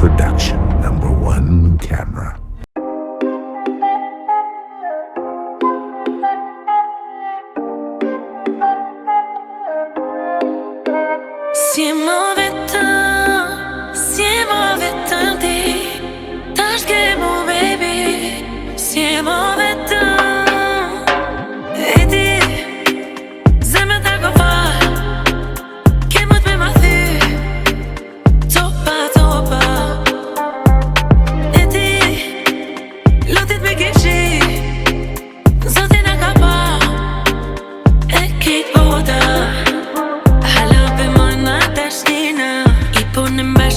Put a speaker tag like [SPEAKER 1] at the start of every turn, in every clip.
[SPEAKER 1] Production #1 camera.
[SPEAKER 2] Siamo vetëm ti, tash kemo baby. Siamo vetëm e ti, zemra ta ko fal, kemot me ma thy, topa e ti, lutit me kifshi, zotin e ka pa, e kejt bota.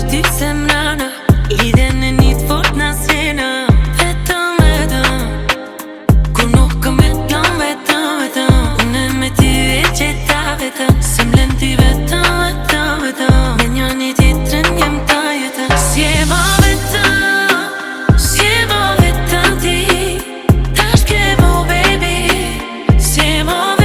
[SPEAKER 2] Ty semrana, lidhen e një fort në sena. Vetëm, kur nuk kam vetëm, unë me ty e qeta vetëm. Se m'len ty vetëm, me njani tjetrin jem ta jetën. Siemo vetëm ti, tash kemo baby. Siemo vetëm ti,